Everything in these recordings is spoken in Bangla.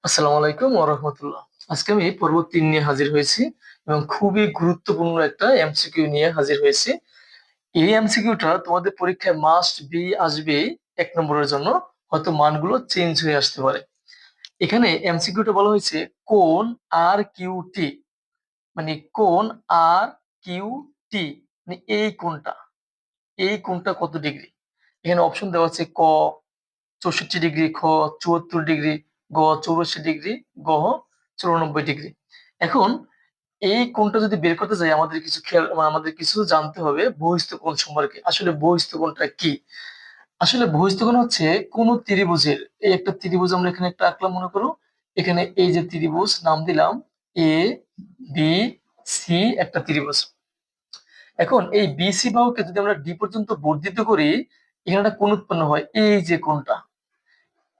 আসসালামু আলাইকুম ওয়া রাহমাতুল্লাহ। আজকে আমি পর্ব ৩ নিয়ে হাজির হয়েছি এবং খুবই গুরুত্বপূর্ণ একটা এমসিকিউ নিয়ে হাজির হয়েছি। এই এমসিকিউটা তোমাদের পরীক্ষায় মাস্ট বি আসবেই ১ নম্বরের জন্য। হয়তো মানগুলো চেঞ্জ হয়ে আসতে পারে। এখানে এমসিকিউটা বলা হয়েছে কোণ আর কিউ টি, মানে কোণ আর কিউ টি, মানে এই কোণটা কত ডিগ্রি? এখানে অপশন দেওয়া আছে ক ৬৪ ডিগ্রি, খ ৭৪ ডিগ্রি, গ ৮৪ ডিগ্রি, গ ৯৪ ডিগ্রি। এখন এই কোণটা যদি বের করতে যাই আমাদের কিছু খেয়াল আমাদের কিছু জানতে হবে বহিঃস্থ কোণ সম্পর্কে। আসলে বহিঃস্থ কোণটা কি? আসলে বহিঃস্থ কোণ হচ্ছে কোন ত্রিভুজের, এই একটা ত্রিভুজ আমরা এখানে একটা আঁকলাম মনে করো। এখানে এই যে ত্রিভুজ নাম দিলাম এ বি সি, একটা ত্রিভুজ। এখন এই বিসি বাহুকে যদি আমরা ডি পর্যন্ত বর্ধিত করি, এখানে একটা কোণ উৎপন্ন হয়, এই যে কোণটা,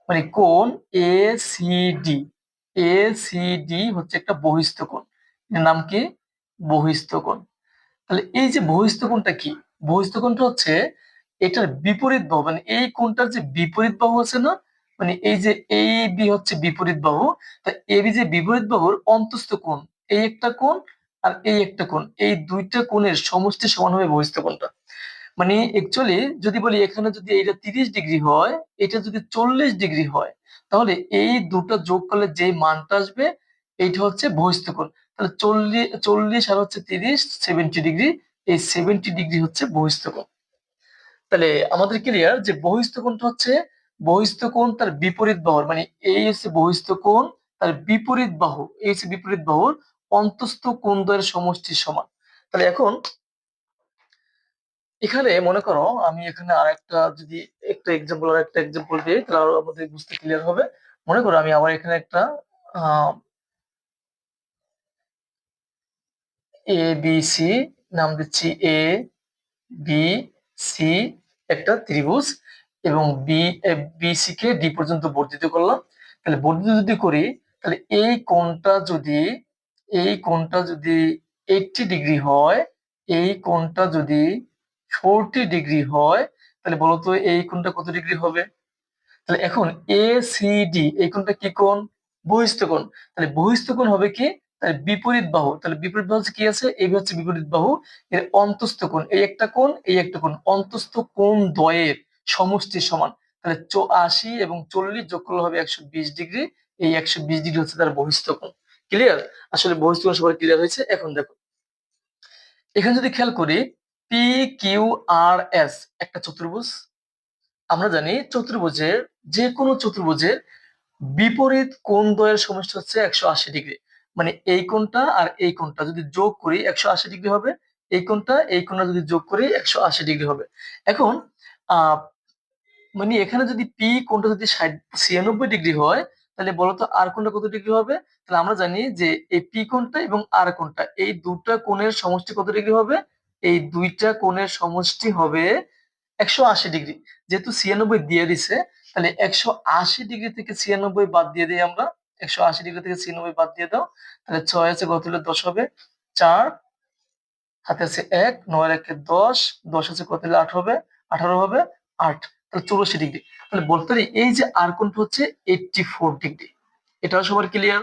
মানে কোণ A C D. A C D হচ্ছে একটা বহিঃস্থ কোণ। এর নাম কি? বহিঃস্থ কোণ। তাহলে এই যে বহিঃস্থ কোণটা কি? বহিঃস্থ কোণটা হচ্ছে এটার বিপরীত বাহু, মানে এই কোণটার যে বিপরীত বাহু আছে না, মানে এই যে এই বি হচ্ছে বিপরীত বাহু, তা এবি যে বিপরীত বাহুর অন্তস্থ কোণ, এই একটা কোণ আর এই একটা কোণ, এই দুইটা কোণের সমষ্টি সমান হবে বহিঃস্থ কোণটা। মানে অ্যাকচুয়ালি যদি বলি এখানে যদি এটা ৩০ ডিগ্রি হয়, এটা যদি ৪০ ডিগ্রি হয়, তাহলে এই দুটো যোগ করলে যে মানটা আসবে এইটা হচ্ছে বহিঃস্থ কোণ। তাহলে ৪০ আর হচ্ছে ৩০, 70 ডিগ্রি, এই 70 ডিগ্রি হচ্ছে বহিঃস্থ কোণ। তাহলে আমাদের ক্লিয়ার যে বহিঃস্থ কোণটা হচ্ছে বহিঃস্থ কোণ তার বিপরীত বাহুর, মানে এই হচ্ছে বহিঃস্থ কোণ, তার বিপরীত বাহু এই হচ্ছে বিপরীত বাহুর অন্তস্থ কোণ দ্বয়ের সমষ্টির সমান। তাহলে এখন এখানে মনে করো আমি এখানে আরেকটা যদি একটা এক্সাম্পল দিই তাহলে আরো আমাদের বুঝতে ক্লিয়ার হবে। মনে করো আমি আবার এখানে একটা আহ এ বি সি নাম দিচ্ছি, এ বি সি একটা ত্রিভুজ, এবং বিসি কে ডি পর্যন্ত বর্ধিত করলাম। তাহলে বর্ধিত যদি করি, তাহলে এই কোণটা যদি 80 ডিগ্রি হয়, এই কোণটা যদি 40 ডিগ্রি হয়, তাহলে বলতো এই কোণটা কত ডিগ্রি হবে? তাহলে এখন এ সি ডি এই কোণটা কি কোণ? বহিঃস্থ কোণ। তাহলে বহিঃস্থ কোণ হবে কি? তাহলে বিপরীত বাহু, তাহলে বিপরীত বাহু হচ্ছে কি আছে, এই হচ্ছে বিপরীত বাহু, এর অন্তস্থ কোণ, এই একটা কোণ এই একটা কোণ, অন্তস্থ কোণ দ্বয়ের সমষ্টি সমান। তাহলে ৮০ এবং ৪০ যোগ করলে হবে ১২০ ডিগ্রি, এই ১২০ ডিগ্রি হচ্ছে তার বহিঃস্থ কোণ। ক্লিয়ার? আসলে বহিঃস্থ কোণ সবার ক্লিয়ার হয়েছে। এখন দেখো এখানে যদি খেয়াল করি, পি কিউ আর এস একটা চতুর্ভুজ। আমরা জানি যে কোনো চতুর্ভুজের বিপরীত কোণ দ্বয়ের সমষ্টি হচ্ছে ১৮০ ডিগ্রি। মানে এই কোণটা আর এই কোণটা যদি যোগ করি ১৮০ ডিগ্রি হবে, এই কোণটা যদি যোগ করি ১৮০ ডিগ্রি হবে। এখন আহ মানে এখানে যদি পি কোণটা যদি ৯৬ ডিগ্রি হয়, তাহলে বলতো আর কোণটা কত ডিগ্রি হবে? তাহলে আমরা জানি যে এই পি কোণটা এবং আর কোণটা, এই দুটা কোণের সমষ্টি কত ডিগ্রি হবে? এই দুইটা কোণের সমষ্টি হবে ১৮০ ডিগ্রি। যেহেতু ৯৬ দিয়ে দিছে, তাহলে ১৮০ ডিগ্রি থেকে ৯৬ বাদ দিয়ে দিই আমরা। ১৮০ ডিগ্রি থেকে ৯৬ বাদ দিয়ে দাও। তাহলে ৬ আছে কত হলে ১০ হবে, ৪ হাতে আছে ১, ৯ এর একে ১০, ১০ আছে কত হলে ৮ হবে, ১৮ হবে ৮, তাহলে ৮৪ ডিগ্রি। তাহলে বলতে পারি এই যে আর কোণটা হচ্ছে ৮৪ ডিগ্রি। এটাও সবার ক্লিয়ার?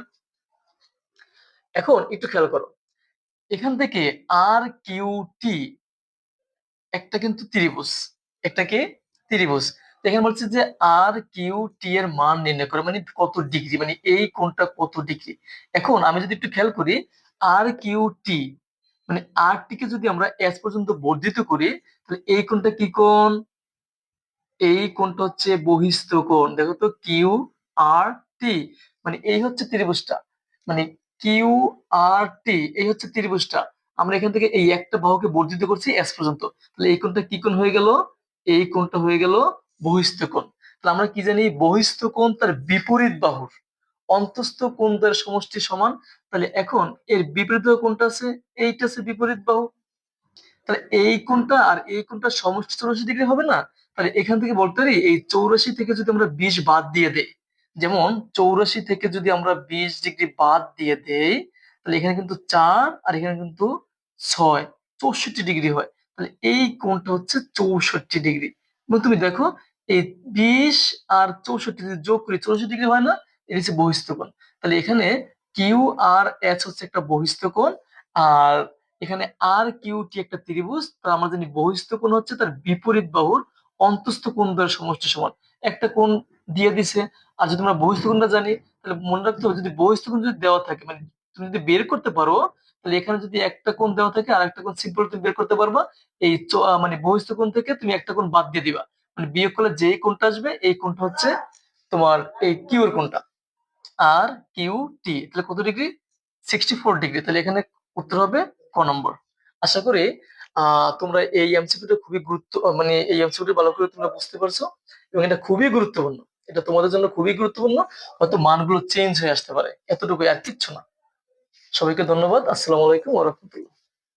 এখন একটু খেয়াল করো, এখান থেকে আর কিউ টি একটা কিন্তু ত্রিভুজ, একটা কি ত্রিভুজ। তো এখানে বলছে যে আর কিউ টি এর মান নির্ণয় করে, মানে কত ডিগ্রি, মানে এই কোণটা কত ডিগ্রি। এখন আমি যদি একটু খেয়াল করি, আর কিউ টি মানে আর টি কে যদি আমরা এস পর্যন্ত বর্ধিত করি, তাহলে এই কোণটা কি কোণ? এই কোণটা হচ্ছে বহিঃস্থ কোণ। দেখো তো কিউ আর টি, মানে এই হচ্ছে ত্রিভুজটা, মানে কিউ আর টি এই হচ্ছে ত্রিভুজটা। আমরা এখান থেকে এই একটা বাহুকে বর্ধিত করছি এস পর্যন্ত, তাহলে এই কোণটা কি কোণ হয়ে গেল? এই কোণটা হয়ে গেল বহিঃস্থ কোণ। তাহলে আমরা কি জানি? বহিঃস্থ কোণ তার বিপরীত বাহুর অন্তস্থ কোণ দ্বয়ের সমষ্টি সমান। তাহলে এখন এর বিপরীত বাহু কোনটা আছে? এইটা আছে বিপরীত বাহু। তাহলে এই কোণটা আর এই কোণটার সমষ্টি ৮৪ ডিগ্রি হবে না? তাহলে এখান থেকে বলতে পারি এই ৮৪ থেকে যদি আমরা ২০ বাদ দিয়ে দেই, যেমন ৮৪ থেকে যদি আমরা ২০ ডিগ্রি বাদ দিয়ে দেই, তাহলে এখানে কিন্তু ৪ আর এখানে কিন্তু ৬, ৬৪ ডিগ্রি হয়। তাহলে এই কোণটা হচ্ছে ৬৪ ডিগ্রি। এবং তুমি দেখো এই ২০ আর ৬৪ যদি যোগ করি ৬৪ ডিগ্রি হয় না? এটা হচ্ছে বহিস্থ কোণ। তাহলে এখানে কিউ আর এইচ হচ্ছে একটা বহিস্থ কোণ, আর এখানে আর কিউ টি একটা ত্রিভুজ। তো আমরা জানি বহিস্থ কোণ হচ্ছে তার বিপরীত বাহুর অন্তস্থ কোণ দ্বয়ের সমষ্টি সমান। একটা কোণ দিয়ে দিছে, আর যদি আমরা বহিস্থ কোণটা জানি তাহলে মনে রাখতে হবে, যদি বহিস্থ কোণ যদি দেওয়া থাকে মানে তুমি যদি বের করতে পারো, তাহলে এখানে যদি একটা কোণ দেওয়া থাকে আর একটা কোণ সিম্পল তুমি বের করতে পারবা। এই মানে বহিস্থ কোণ থেকে তুমি একটা কোণ বাদ দিয়ে দিবা, মানে বিয়োগ করলে যে কোণটা আসবে এই কোণটা হচ্ছে তোমার এই কিউ এর কোণটা। আর কিউ টি তাহলে কত ডিগ্রি? 64 ডিগ্রি। তাহলে এখানে উত্তর হবে ক নম্বর। আশা করি তোমরা এই এমসিকিউটা খুবই মানে এই এমসিকিউটা ভালো করে তোমরা বুঝতে পারছো, এবং এটা খুবই গুরুত্বপূর্ণ। এটা তোমাদের জন্য খুবই গুরুত্বপূর্ণ। হয়তো মানগুলো চেঞ্জ হয়ে আসতে পারে, এতটুকু আর কিচ্ছু না। সবাইকে ধন্যবাদ। আসসালামু আলাইকুম ওয়া রাহমাতুল্লাহ।